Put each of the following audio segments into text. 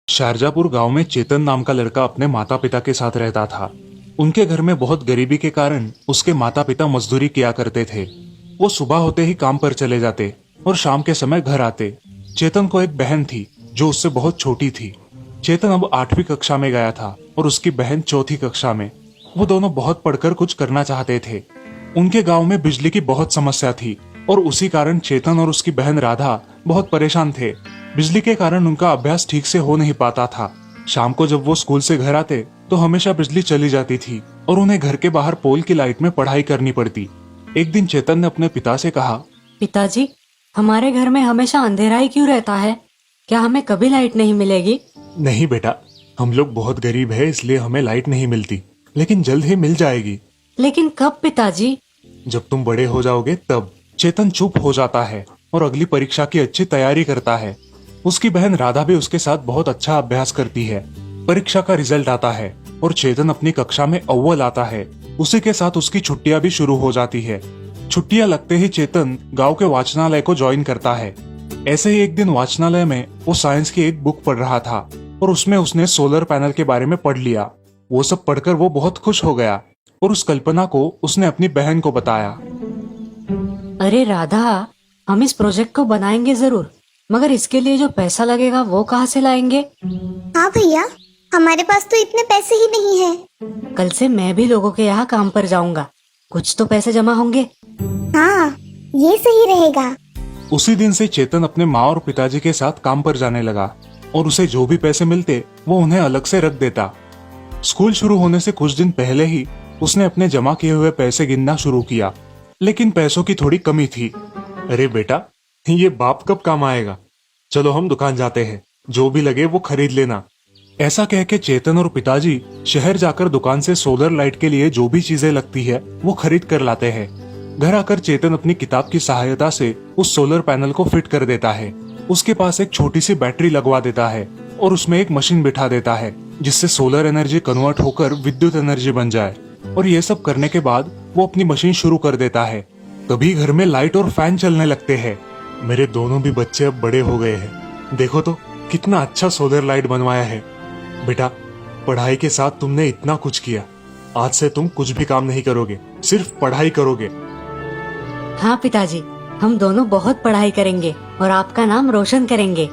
शारजापुर गांव में चेतन नाम का लड़का अपने माता पिता के साथ रहता था। उनके घर में बहुत गरीबी के कारण उसके माता पिता मजदूरी किया करते थे। वो सुबह होते ही काम पर चले जाते और शाम के समय घर आते। चेतन को एक बहन थी जो उससे बहुत छोटी थी। चेतन अब 8वीं कक्षा में गया था और उसकी बहन 4थी कक्षा में। वो दोनों बहुत पढ़कर कुछ करना चाहते थे। उनके गांव में बिजली की बहुत समस्या थी और उसी कारण चेतन और उसकी बहन राधा बहुत परेशान थे। बिजली के कारण उनका अभ्यास ठीक से हो नहीं पाता था। शाम को जब वो स्कूल से घर आते तो हमेशा बिजली चली जाती थी और उन्हें घर के बाहर पोल की लाइट में पढ़ाई करनी पड़ती। एक दिन चेतन ने अपने पिता से कहा, पिताजी, हमारे घर में हमेशा अंधेरा ही क्यों रहता है? क्या हमें कभी लाइट नहीं मिलेगी? नहीं बेटा, हम लोग बहुत गरीब है इसलिए हमें लाइट नहीं मिलती, लेकिन जल्द ही मिल जाएगी। लेकिन कब पिताजी? जब तुम बड़े हो जाओगे तब। चेतन चुप हो जाता है और अगली परीक्षा की अच्छी तैयारी करता है। उसकी बहन राधा भी उसके साथ बहुत अच्छा अभ्यास करती है। परीक्षा का रिजल्ट आता है और चेतन अपनी कक्षा में अव्वल आता है। उसी के साथ उसकी छुट्टियां भी शुरू हो जाती है। छुट्टियां लगते ही चेतन गांव के वाचनालय को ज्वाइन करता है। ऐसे ही एक दिन वाचनालय में वो साइंस की एक बुक पढ़ रहा था और उसमें उसने सोलर पैनल के बारे में पढ़ लिया। वो सब पढ़कर वो बहुत खुश हो गया और उस कल्पना को उसने अपनी बहन को बताया। अरे राधा, हम इस प्रोजेक्ट को बनाएंगे जरूर, मगर इसके लिए जो पैसा लगेगा वो कहाँ से लाएंगे? हाँ भैया, हमारे पास तो इतने पैसे ही नहीं है। कल से मैं भी लोगों के यहाँ काम पर जाऊंगा, कुछ तो पैसे जमा होंगे। हाँ, ये सही रहेगा। उसी दिन से चेतन अपने माँ और पिताजी के साथ काम पर जाने लगा और उसे जो भी पैसे मिलते वो उन्हें अलग से रख देता। स्कूल शुरू होने से कुछ दिन पहले ही उसने अपने जमा किए हुए पैसे गिनना शुरू किया, लेकिन पैसों की थोड़ी कमी थी। अरे बेटा, ये बाप कब काम आएगा? चलो हम दुकान जाते हैं, जो भी लगे वो खरीद लेना। ऐसा कह के चेतन और पिताजी शहर जाकर दुकान से सोलर लाइट के लिए जो भी चीजें लगती है वो खरीद कर लाते हैं। घर आकर चेतन अपनी किताब की सहायता से उस सोलर पैनल को फिट कर देता है। उसके पास एक छोटी सी बैटरी लगवा देता है और उसमें एक मशीन बिठा देता है जिससे सोलर एनर्जी कन्वर्ट होकर विद्युत एनर्जी बन जाए। और ये सब करने के बाद वो अपनी मशीन शुरू कर देता है। तभी घर में लाइट और फैन चलने लगते हैं। मेरे दोनों भी बच्चे अब बड़े हो गए हैं। देखो तो कितना अच्छा सोलर लाइट बनवाया है। बेटा, पढ़ाई के साथ तुमने इतना कुछ किया। आज से तुम कुछ भी काम नहीं करोगे, सिर्फ पढ़ाई करोगे। हाँ पिताजी, हम दोनों बहुत पढ़ाई करेंगे और आपका नाम रोशन करेंगे।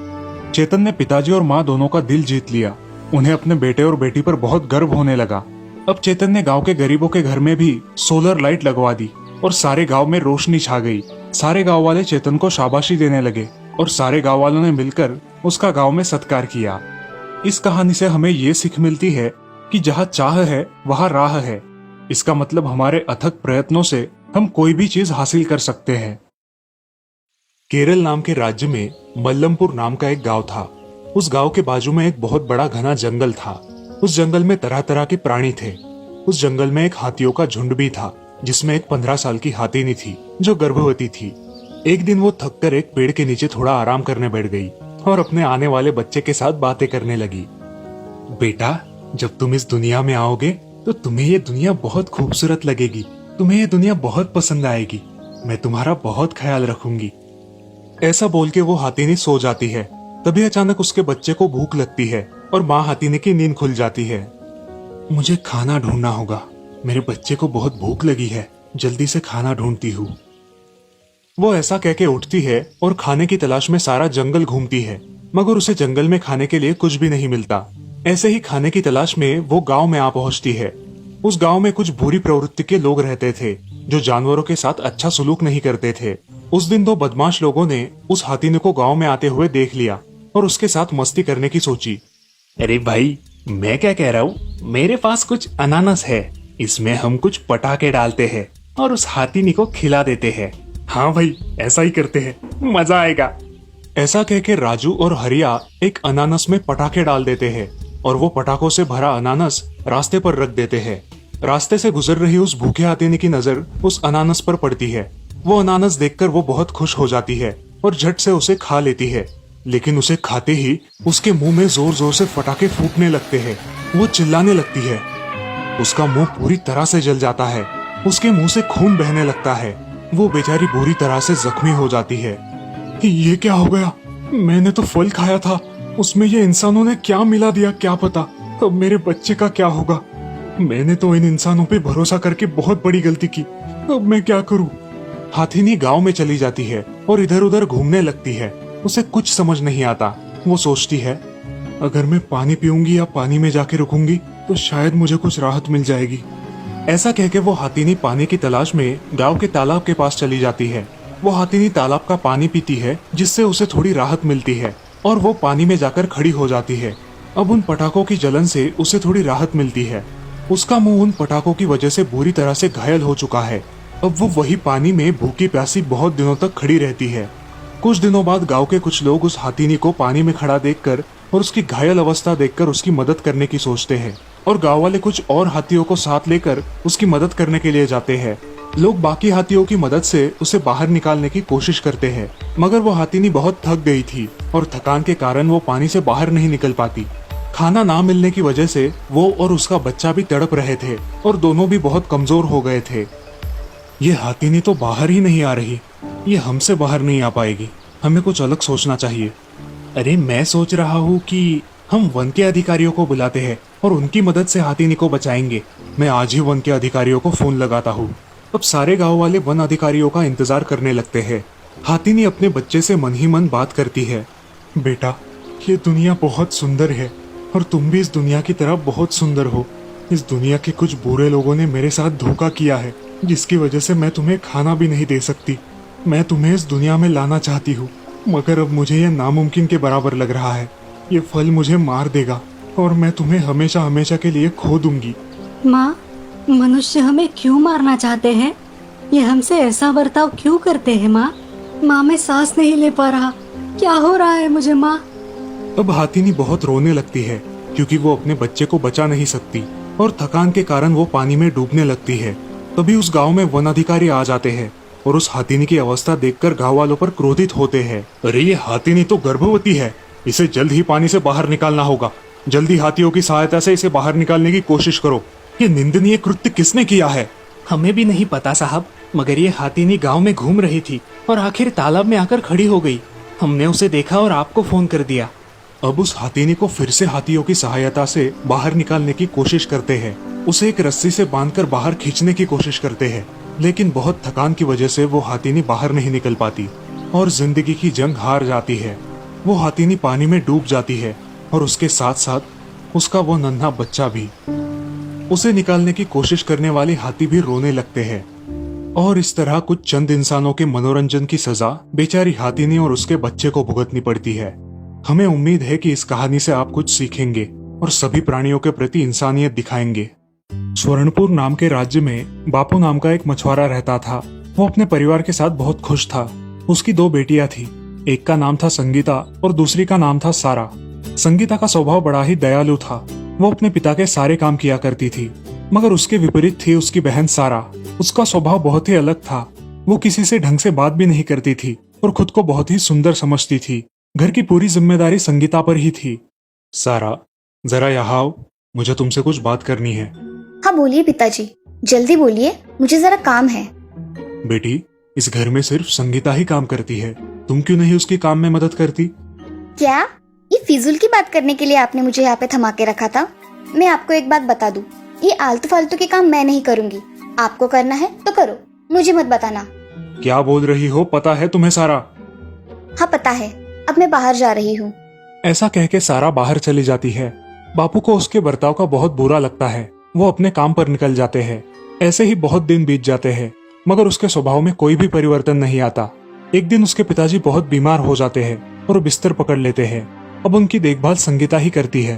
चेतन ने पिताजी और माँ दोनों का दिल जीत लिया। उन्हें अपने बेटे और बेटी पर बहुत गर्व होने लगा। अब चेतन ने गांव के गरीबों के घर में भी सोलर लाइट लगवा दी और सारे गांव में रोशनी छा गई। सारे गांव वाले चेतन को शाबाशी देने लगे और सारे गांव वालों ने मिलकर उसका गांव में सत्कार किया। इस कहानी से हमें ये सीख मिलती है कि जहाँ चाह है वहाँ राह है। इसका मतलब हमारे अथक प्रयत्नों से हम कोई भी चीज हासिल कर सकते हैं। केरल नाम के राज्य में मल्लमपुर नाम का एक गांव था। उस गांव के बाजू में एक बहुत बड़ा घना जंगल था। उस जंगल में तरह तरह के प्राणी थे। उस जंगल में एक हाथियों का झुंड भी था, जिसमें एक 15 साल की हाथीनी थी जो गर्भवती थी। एक दिन वो थक कर एक पेड़ के नीचे थोड़ा आराम करने बैठ गई और अपने आने वाले बच्चे के साथ बातें करने लगी। बेटा, जब तुम इस दुनिया में आओगे तो तुम्हें ये दुनिया बहुत खूबसूरत लगेगी। तुम्हें ये दुनिया बहुत पसंद आएगी। मैं तुम्हारा बहुत ख्याल रखूंगी। ऐसा बोल के वो हाथीनी सो जाती है। तभी अचानक उसके बच्चे को भूख लगती है और माँ हाथीनी की नींद खुल जाती है। मुझे खाना ढूंढना होगा, मेरे बच्चे को बहुत भूख लगी है, जल्दी से खाना ढूंढती हूँ। वो ऐसा कह के उठती है और खाने की तलाश में सारा जंगल घूमती है, मगर उसे जंगल में खाने के लिए कुछ भी नहीं मिलता। ऐसे ही खाने की तलाश में वो गांव में आ पहुंचती है। उस गांव में कुछ बुरी प्रवृत्ति के लोग रहते थे जो जानवरों के साथ अच्छा सलूक नहीं करते थे। उस दिन 2 बदमाश लोगों ने उस हाथीने को गांव में आते हुए देख लिया और उसके साथ मस्ती करने की सोची। अरे भाई, मैं क्या कह रहा हूँ, मेरे पास कुछ अनानास है, इसमें हम कुछ पटाखे डालते हैं और उस हाथीनी को खिला देते हैं। हाँ भाई, ऐसा ही करते हैं, मजा आएगा। ऐसा कह के राजू और हरिया एक अनानास में पटाखे डाल देते हैं और वो पटाखों से भरा अनानास रास्ते पर रख देते हैं। रास्ते से गुजर रही उस भूखे हाथीनी की नजर उस अनानास पर पड़ती है। वो अनानास देखकर वो बहुत खुश हो जाती है और झट से उसे खा लेती है। लेकिन उसे खाते ही उसके मुंह में जोर जोर से पटाखे फूटने लगते हैं। वो चिल्लाने लगती है। उसका मुंह पूरी तरह से जल जाता है। उसके मुंह से खून बहने लगता है। वो बेचारी बुरी तरह से जख्मी हो जाती है। ये क्या हो गया? मैंने तो फल खाया था उसमें ये इंसानों ने क्या मिला दिया क्या पता। अब मेरे बच्चे का क्या होगा। मैंने तो इन इंसानों पे भरोसा करके बहुत बड़ी गलती की। अब मैं क्या करूं। हाथिनी गांव में चली जाती है और इधर उधर घूमने लगती है। उसे कुछ समझ नहीं आता। वो सोचती है अगर मैं पानी पीऊंगी या पानी में जाके रुकूंगी तो शायद मुझे कुछ राहत मिल जाएगी। ऐसा कहकर वो हाथिनी पानी की तलाश में गांव के तालाब के पास चली जाती है। वो हाथिनी तालाब का पानी पीती है जिससे उसे थोड़ी राहत मिलती है और वो पानी में जाकर खड़ी हो जाती है। अब उन पटाखों की जलन से उसे थोड़ी राहत मिलती है। उसका मुंह उन पटाखों की वजह से बुरी तरह से घायल हो चुका है। अब वो वही पानी में भूखी प्यासी बहुत दिनों तक खड़ी रहती है। कुछ दिनों बाद गांव के कुछ लोग उस हाथिनी को पानी में खड़ा देखकर और उसकी घायल अवस्था देखकर उसकी मदद करने की सोचते हैं और गांव वाले कुछ और हाथियों को साथ लेकर उसकी मदद करने के लिए जाते हैं। लोग बाकी हाथियों की मदद से उसे बाहर निकालने की कोशिश करते हैं, मगर वो हाथिनी बहुत थक गई थी और थकान के कारण वो पानी से बाहर नहीं निकल पाती। खाना ना मिलने की वजह से वो और उसका बच्चा भी तड़प रहे थे और दोनों भी बहुत कमजोर हो गए थे। ये हाथिनी तो बाहर ही नहीं आ रही। ये हमसे बाहर नहीं आ पाएगी। हमें कुछ अलग सोचना चाहिए। अरे मैं सोच रहा हूँ कि हम वन के अधिकारियों को बुलाते हैं और उनकी मदद से हाथिनी को बचाएंगे। मैं आज ही वन के अधिकारियों को फोन लगाता हूँ। अब सारे गांव वाले वन अधिकारियों का इंतजार करने लगते हैं। हाथिनी अपने बच्चे से मन ही मन बात करती है। बेटा, ये दुनिया बहुत सुंदर है और तुम भी इस दुनिया की तरह बहुत सुंदर हो। इस दुनिया के कुछ बुरे लोगों ने मेरे साथ धोखा किया है, जिसकी वजह से मैं तुम्हें खाना भी नहीं दे सकती। मैं तुम्हें इस दुनिया में लाना चाहती हूँ, मगर अब मुझे यह नामुमकिन के बराबर लग रहा है। ये फल मुझे मार देगा और मैं तुम्हें हमेशा हमेशा के लिए खो दूंगी। माँ, मनुष्य हमें क्यों मारना चाहते हैं? ये हमसे ऐसा बर्ताव क्यों करते हैं माँ? माँ, मैं सांस नहीं ले पा रहा। क्या हो रहा है मुझे माँ? अब हाथिनी बहुत रोने लगती है क्योंकि वो अपने बच्चे को बचा नहीं सकती और थकान के कारण वो पानी में डूबने लगती है। तभी उस गांव में वन अधिकारी आ जाते हैं और उस हाथिनी की अवस्था देखकर गांव वालों पर क्रोधित होते हैं। अरे ये हाथिनी तो गर्भवती है, इसे जल्द ही पानी से बाहर निकालना होगा। जल्दी हाथियों की सहायता से इसे बाहर निकालने की कोशिश करो। ये निंदनीय कृत्य किसने किया है? हमें भी नहीं पता साहब, मगर ये हाथिनी गांव में घूम रही थी और आखिर तालाब में आकर खड़ी हो गई। हमने उसे देखा और आपको फोन कर दिया। अब उस हाथिनी को फिर से हाथियों की सहायता से बाहर निकालने की कोशिश करते हैं। उसे एक रस्सी से बांधकर बाहर खींचने की कोशिश करते हैं, लेकिन बहुत थकान की वजह से वो हाथिनी बाहर नहीं निकल पाती और जिंदगी की जंग हार जाती है। वो हाथिनी पानी में डूब जाती है और उसके साथ साथ उसका वो नन्हा बच्चा भी। उसे निकालने की कोशिश करने वाले हाथी भी रोने लगते हैं और इस तरह कुछ चंद इंसानों के मनोरंजन की सजा बेचारी हाथिनी और उसके बच्चे को भुगतनी पड़ती है। हमें उम्मीद है कि इस कहानी से आप कुछ सीखेंगे और सभी प्राणियों के प्रति इंसानियत दिखाएंगे। स्वर्णपुर नाम के राज्य में बापू नाम का एक मछुआरा रहता था। वो अपने परिवार के साथ बहुत खुश था। उसकी 2 बेटियां थी। एक का नाम था संगीता और दूसरी का नाम था सारा। संगीता का स्वभाव बड़ा ही दयालु था। वो अपने पिता के सारे काम किया करती थी, मगर उसके विपरीत थी उसकी बहन सारा। उसका स्वभाव बहुत ही अलग था। वो किसी से ढंग से बात भी नहीं करती थी और खुद को बहुत ही सुंदर समझती थी। घर की पूरी जिम्मेदारी संगीता पर ही थी। सारा, जरा यहाँ आओ, मुझे तुमसे कुछ बात करनी है। हाँ बोलिए पिताजी, जल्दी बोलिए, मुझे जरा काम है। बेटी, इस घर में सिर्फ संगीता ही काम करती है, तुम क्यों नहीं उसकी काम में मदद करती? क्या ये फिजूल की बात करने के लिए आपने मुझे यहाँ पे थमा के रखा था? मैं आपको एक बात बता दूं, ये आलतू फालतू के काम मैं नहीं करूंगी। आपको करना है तो करो, मुझे मत बताना। क्या बोल रही हो? पता है तुम्हें सारा? हाँ पता है, अब मैं बाहर जा रही हूँ। ऐसा कह के सारा बाहर चली जाती है। बापू को उसके बर्ताव का बहुत बुरा लगता है। वो अपने काम पर निकल जाते हैं। ऐसे ही बहुत दिन बीत जाते हैं, मगर उसके स्वभाव में कोई भी परिवर्तन नहीं आता। एक दिन उसके पिताजी बहुत बीमार हो जाते हैं और बिस्तर पकड़ लेते हैं। अब उनकी देखभाल संगीता ही करती है।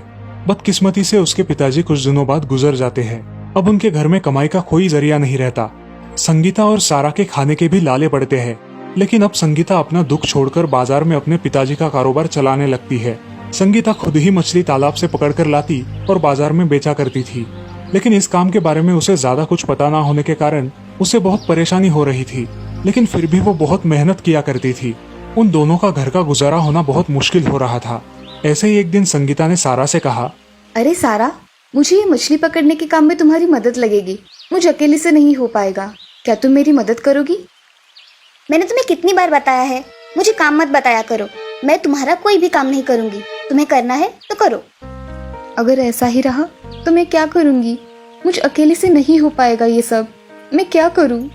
बदकिस्मती से उसके पिताजी कुछ दिनों बाद गुजर जाते हैं। अब उनके घर में कमाई का कोई जरिया नहीं रहता। संगीता और सारा के खाने के भी लाले पड़ते हैं, लेकिन अब संगीता अपना दुख छोड़कर बाजार में अपने पिताजी का कारोबार चलाने लगती है। संगीता खुद ही मछली तालाब से पकड़कर लाती और बाजार में बेचा करती थी, लेकिन इस काम के बारे में उसे ज्यादा कुछ पता ना होने के कारण उसे बहुत परेशानी हो रही थी। लेकिन फिर भी वो बहुत मेहनत किया करती थी। उन दोनों का घर का गुजारा होना बहुत मुश्किल हो रहा था। ऐसे ही एक दिन संगीता ने सारा से कहा, अरे सारा, मुझे ये मछली पकड़ने के काम में तुम्हारी मदद लगेगी। मुझे अकेले से नहीं हो पाएगा, क्या तुम मेरी मदद करोगी? मैंने तुम्हें कितनी बार बताया है, मुझे काम मत बताया करो। मैं तुम्हारा कोई भी काम नहीं करूंगी। तुम्हें करना है तो करो। अगर ऐसा ही रहा तो मैं क्या करूंगी? मुझ अकेले से नहीं हो पाएगा ये सब। मैं क्या करूं?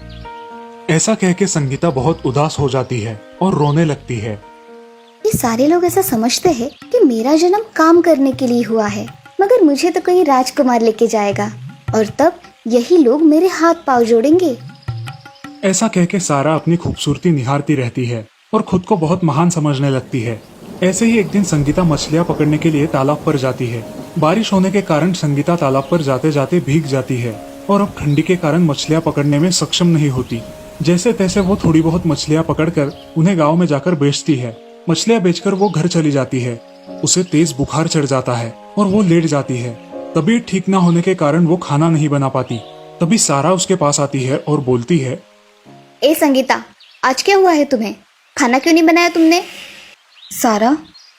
ऐसा कह के संगीता बहुत उदास हो जाती है और रोने लगती है। ये सारे लोग ऐसा समझते हैं कि मेरा जन्म काम करने के लिए हुआ है, मगर मुझे तो कोई राजकुमार लेके जाएगा और तब यही लोग मेरे हाथ पांव जोड़ेंगे। ऐसा कह के सारा अपनी खूबसूरती निहारती रहती है और खुद को बहुत महान समझने लगती है। ऐसे ही एक दिन संगीता मछलियां पकड़ने के लिए तालाब पर जाती है। बारिश होने के कारण संगीता तालाब पर जाते जाते भीग जाती है और अब ठंडी के कारण मछलियां पकड़ने में सक्षम नहीं होती। जैसे तैसे वो थोड़ी बहुत मछलियां पकड़कर उन्हें गांव में जाकर बेचती है। मछलियां बेचकर वो घर चली जाती है। उसे तेज बुखार चढ़ जाता है और वो लेट जाती है। तबीयत ठीक न होने के कारण वो खाना नहीं बना पाती। तभी सारा उसके पास आती है और बोलती है, ए संगीता, आज क्या हुआ है तुम्हें? खाना क्यों नहीं बनाया तुमने? सारा,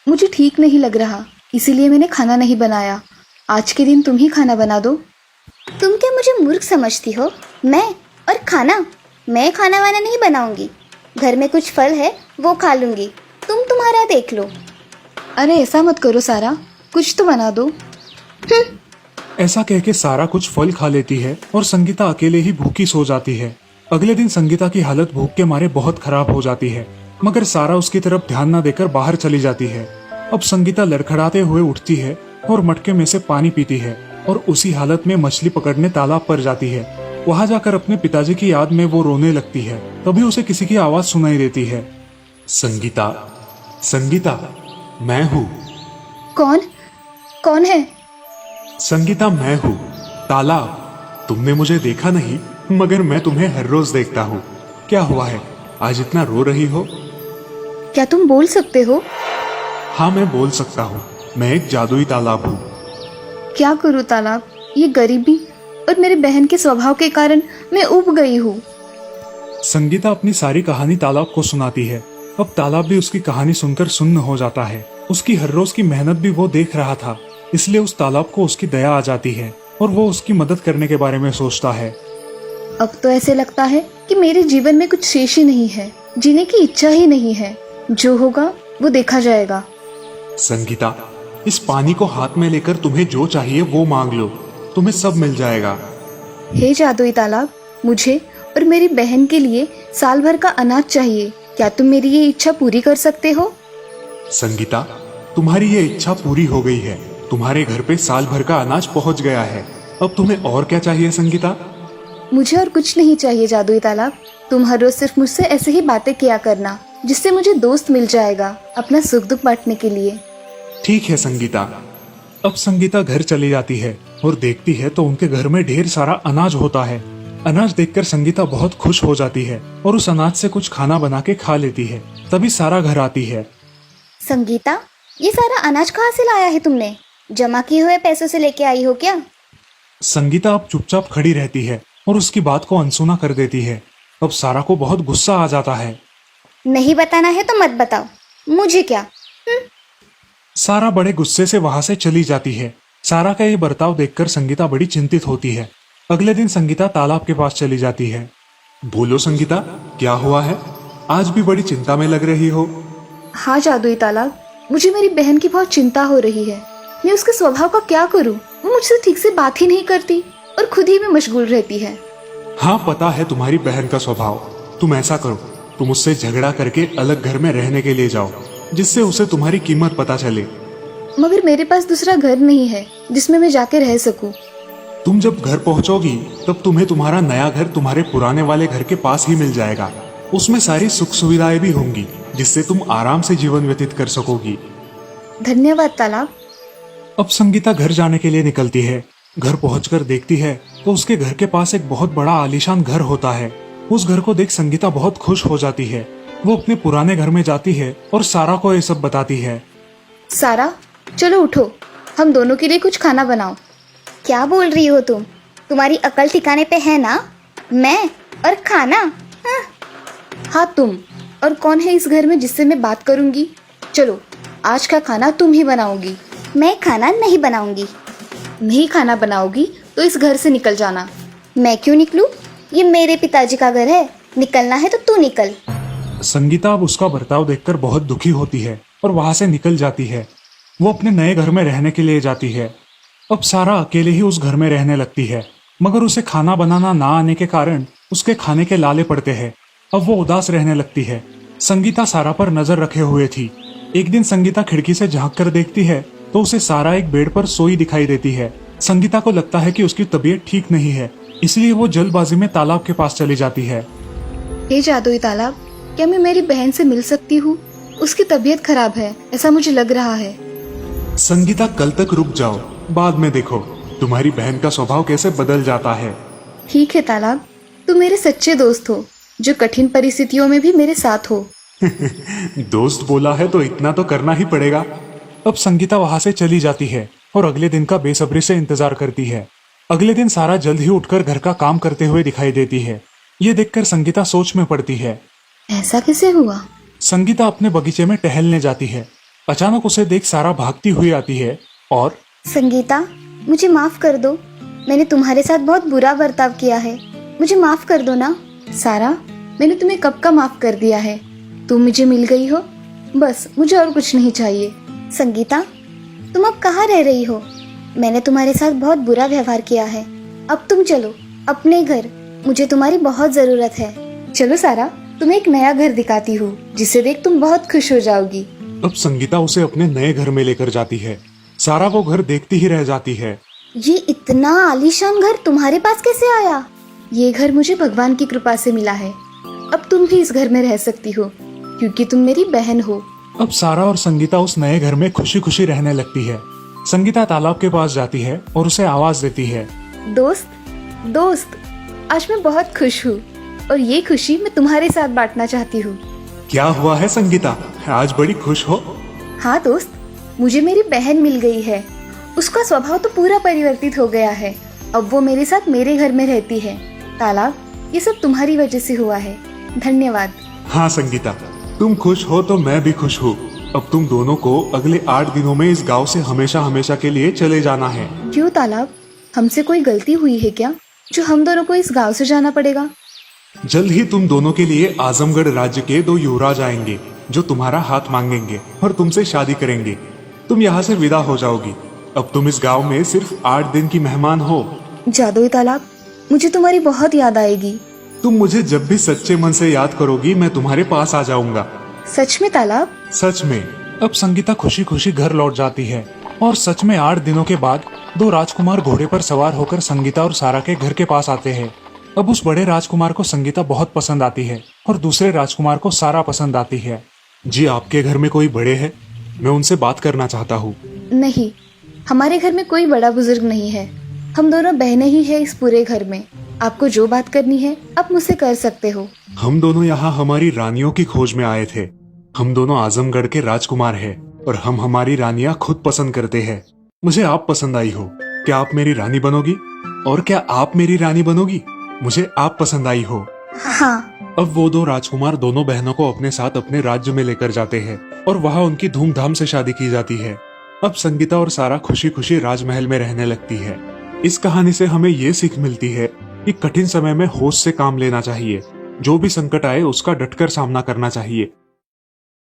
मुझे ठीक नहीं लग रहा, इसीलिए मैंने खाना नहीं बनाया। आज के दिन तुम ही खाना बना दो। तुम क्या मुझे मूर्ख समझती हो? मैं खाना वाना नहीं बनाऊंगी। घर में कुछ फल है वो खा लूंगी, तुम तुम्हारा देख लो। अरे ऐसा मत करो सारा, कुछ तो बना दो। ऐसा कह के सारा कुछ फल खा लेती है और संगीता अकेले ही भूखी सो जाती है। अगले दिन संगीता की हालत भूख के मारे बहुत खराब हो जाती है, मगर सारा उसकी तरफ ध्यान न देकर बाहर चली जाती है। अब संगीता लड़खड़ाते हुए उठती है और मटके में से पानी पीती है और उसी हालत में मछली पकड़ने तालाब पर जाती है। वहां जाकर अपने पिताजी की याद में वो रोने लगती है। तभी उसे किसी की आवाज सुनाई देती है, संगीता, संगीता, मैं हूँ। कौन है? संगीता, मैं हूँ, तालाब। तुमने मुझे देखा नहीं, मगर मैं तुम्हें हर रोज देखता हूँ। क्या हुआ है, आज इतना रो रही हो? क्या तुम बोल सकते हो? हाँ, मैं बोल सकता हूँ। मैं एक जादुई तालाब हूँ। क्या करूँ तालाब? ये गरीबी और मेरे बहन के स्वभाव के कारण मैं उब गई हूँ। संगीता अपनी सारी कहानी तालाब को सुनाती है। अब तालाब भी उसकी कहानी सुनकर सुन्न हो जाता है। उसकी हर रोज की मेहनत भी वो देख रहा था, इसलिए उस तालाब को उसकी दया आ जाती है और वो उसकी मदद करने के बारे में सोचता है। अब तो ऐसे लगता है कि मेरे जीवन में कुछ शेष ही नहीं है, जीने की इच्छा ही नहीं है। जो होगा वो देखा जाएगा। संगीता, इस पानी को हाथ में लेकर तुम्हें जो चाहिए वो मांग लो, तुम्हें सब मिल जाएगा। हे जादुई तालाब, मुझे और मेरी बहन के लिए साल भर का अनाज चाहिए। क्या तुम मेरी ये इच्छा पूरी कर सकते हो? संगीता, तुम्हारी ये इच्छा पूरी हो गई है। तुम्हारे घर पे साल भर का अनाज पहुंच गया है। अब तुम्हें और क्या चाहिए संगीता? मुझे और कुछ नहीं चाहिए जादुई तालाब। तुम हर रोज सिर्फ मुझसे ऐसे ही बातें किया करना, जिससे मुझे दोस्त मिल जाएगा अपना सुख दुख बांटने के लिए। ठीक है संगीता। अब संगीता घर चली जाती है और देखती है तो उनके घर में ढेर सारा अनाज होता है। अनाज देखकर संगीता बहुत खुश हो जाती है और उस अनाज से कुछ खाना बना के खा लेती है। तभी सारा घर आती है। संगीता, ये सारा अनाज कहाँ से लाया है तुमने? जमा किए हुए पैसों से लेके आई हो क्या? संगीता अब चुपचाप खड़ी रहती है और उसकी बात को अनसुना कर देती है। अब सारा को बहुत गुस्सा आ जाता है। नहीं बताना है तो मत बताओ, मुझे क्या। सारा बड़े गुस्से से वहां से चली जाती है। सारा का ये बर्ताव देखकर संगीता बड़ी चिंतित होती है। अगले दिन संगीता तालाब के पास चली जाती है। बोलो संगीता, क्या हुआ है? आज भी बड़ी चिंता में लग रही हो। हाँ जादुई तालाब, मुझे मेरी बहन की बहुत चिंता हो रही है। मैं उसके स्वभाव का क्या करूं? वो मुझसे ठीक से बात ही नहीं करती और खुद ही में मशगूल रहती है। हाँ, पता है तुम्हारी बहन का स्वभाव। तुम ऐसा करो, तुम उससे झगड़ा करके अलग घर में रहने के लिए जाओ, जिससे उसे तुम्हारी कीमत पता चले। मगर मेरे पास दूसरा घर नहीं है जिसमें मैं जाके रह सकूं। तुम जब घर पहुंचोगी तब तुम्हें तुम्हारा नया घर तुम्हारे पुराने वाले घर के पास ही मिल जाएगा। उसमें सारी सुख सुविधाएं भी होंगी, जिससे तुम आराम से जीवन व्यतीत कर सकोगी। धन्यवाद तालाब। अब संगीता घर जाने के लिए निकलती है। घर पहुंचकर देखती है तो उसके घर के पास एक बहुत बड़ा आलीशान घर होता है। उस घर को देख संगीता बहुत खुश हो जाती है। वो अपने पुराने घर में जाती है और सारा को ये सब बताती है। सारा, चलो उठो, हम दोनों के लिए कुछ खाना बनाओ। क्या बोल रही हो तुम? तुम्हारी अकल ठिकाने पे है ना? मैं और खाना? हाँ तुम, और कौन है इस घर में जिससे मैं बात करूंगी? चलो, आज का खाना तुम ही बनाओगी। मैं खाना नहीं बनाऊंगी। नहीं खाना बनाओगी तो इस घर से निकल जाना। मैं क्यों निकलूं? ये मेरे पिताजी का घर है। निकलना है तो तू निकल। संगीता अब उसका बर्ताव देखकर बहुत दुखी होती है और वहां से निकल जाती है। वो अपने नए घर में रहने के लिए जाती है। अब सारा अकेले ही उस घर में रहने लगती है, मगर उसे खाना बनाना ना आने के कारण उसके खाने के लाले पड़ते हैं। अब वो उदास रहने लगती है। संगीता सारा पर नजर रखे हुए थी। एक दिन संगीता खिड़की से झांक कर देखती है तो उसे सारा एक बेड पर सोई दिखाई देती है। संगीता को लगता है कि उसकी तबीयत ठीक नहीं है, इसलिए वो जल्दबाजी में तालाब के पास चली जाती है। हे जादुई तालाब, क्या मैं मेरी बहन से मिल सकती हूँ? उसकी तबीयत खराब है, ऐसा मुझे लग रहा है। संगीता, कल तक रुक जाओ, बाद में देखो तुम्हारी बहन का स्वभाव कैसे बदल जाता है। ठीक है तालाब, तुम मेरे सच्चे दोस्त हो जो कठिन परिस्थितियों में भी मेरे साथ हो। दोस्त बोला है तो इतना तो करना ही पड़ेगा। अब संगीता वहां से चली जाती है और अगले दिन का बेसब्री से इंतजार करती है। अगले दिन सारा जल्द ही उठकर घर का काम करते हुए दिखाई देती है। ये देखकर संगीता सोच में पड़ती है। ऐसा कैसे हुआ? संगीता अपने बगीचे में टहलने जाती है। अचानक उसे देख सारा भागती हुई आती है और संगीता, मुझे माफ कर दो। मैंने तुम्हारे साथ बहुत बुरा बर्ताव किया है, मुझे माफ कर दो ना। सारा, मैंने तुम्हें कब का माफ कर दिया है। तुम मुझे मिल गई हो, बस मुझे और कुछ नहीं चाहिए। संगीता, तुम अब कहाँ रह रही हो? मैंने तुम्हारे साथ बहुत बुरा व्यवहार किया है। अब तुम चलो अपने घर, मुझे तुम्हारी बहुत जरूरत है। चलो सारा, तुम्हें एक नया घर दिखाती हूँ जिसे देख तुम बहुत खुश हो जाओगी। अब संगीता उसे अपने नए घर में लेकर जाती है। सारा वो घर देखती ही रह जाती है। ये इतना आलीशान घर तुम्हारे पास कैसे आया? ये घर मुझे भगवान की कृपा से मिला है। अब तुम भी इस घर में रह सकती हो क्योंकि तुम मेरी बहन हो। अब सारा और संगीता उस नए घर में खुशी खुशी रहने लगती है। संगीता तालाब के पास जाती है और उसे आवाज देती है, दोस्त, दोस्त, आज मैं बहुत खुश हूँ और ये खुशी मैं तुम्हारे साथ बांटना चाहती हूँ। क्या हुआ है संगीता, आज बड़ी खुश हो? हाँ दोस्त, मुझे मेरी बहन मिल गई है। उसका स्वभाव तो पूरा परिवर्तित हो गया है। अब वो मेरे साथ मेरे घर में रहती है। तालाब, ये सब तुम्हारी वजह से हुआ है, धन्यवाद। हाँ संगीता, तुम खुश हो तो मैं भी खुश हूँ। अब तुम दोनों को अगले 8 दिनों में इस गांव से हमेशा हमेशा के लिए चले जाना है। क्यों तालाब, हमसे कोई गलती हुई है क्या जो हम दोनों को इस गांव से जाना पड़ेगा? जल्द ही तुम दोनों के लिए आजमगढ़ राज्य के 2 युवराज आएंगे जो तुम्हारा हाथ मांगेंगे और तुमसे शादी करेंगे। तुम यहाँ से विदा हो जाओगी। अब तुम इस गांव में सिर्फ 8 दिन की मेहमान हो। जादुई तालाब, मुझे तुम्हारी बहुत याद आएगी। तुम मुझे जब भी सच्चे मन से याद करोगी मैं तुम्हारे पास आ जाऊंगा। सच में तालाब? सच में। अब संगीता खुशी खुशी घर लौट जाती है और सच में 8 दिनों के बाद 2 राजकुमार घोड़े पर सवार होकर संगीता और सारा के घर के पास आते हैं। अब उस बड़े राजकुमार को संगीता बहुत पसंद आती है और दूसरे राजकुमार को सारा पसंद आती है। जी, आपके घर में कोई बड़े हैं? मैं उनसे बात करना चाहता हूँ। नहीं, हमारे घर में कोई बड़ा बुजुर्ग नहीं है। हम दोनों बहनें ही हैं इस पूरे घर में। आपको जो बात करनी है आप मुझसे कर सकते हो। हम दोनों यहाँ हमारी रानियों की खोज में आए थे। हम दोनों आजमगढ़ के राजकुमार हैं और हम हमारी रानियाँ खुद पसंद करते हैं। मुझे आप पसंद आई हो, क्या आप मेरी रानी बनोगी? और क्या आप मेरी रानी बनोगी? मुझे आप पसंद आई हो। हाँ। अब वो 2 राजकुमार दोनों बहनों को अपने साथ अपने राज्य में लेकर जाते हैं और वहाँ उनकी धूमधाम से शादी की जाती है। अब संगीता और सारा खुशी खुशी राजमहल में रहने लगती है। इस कहानी से हमें ये सीख मिलती है कि कठिन समय में होश से काम लेना चाहिए। जो भी संकट आए उसका डटकर सामना करना चाहिए।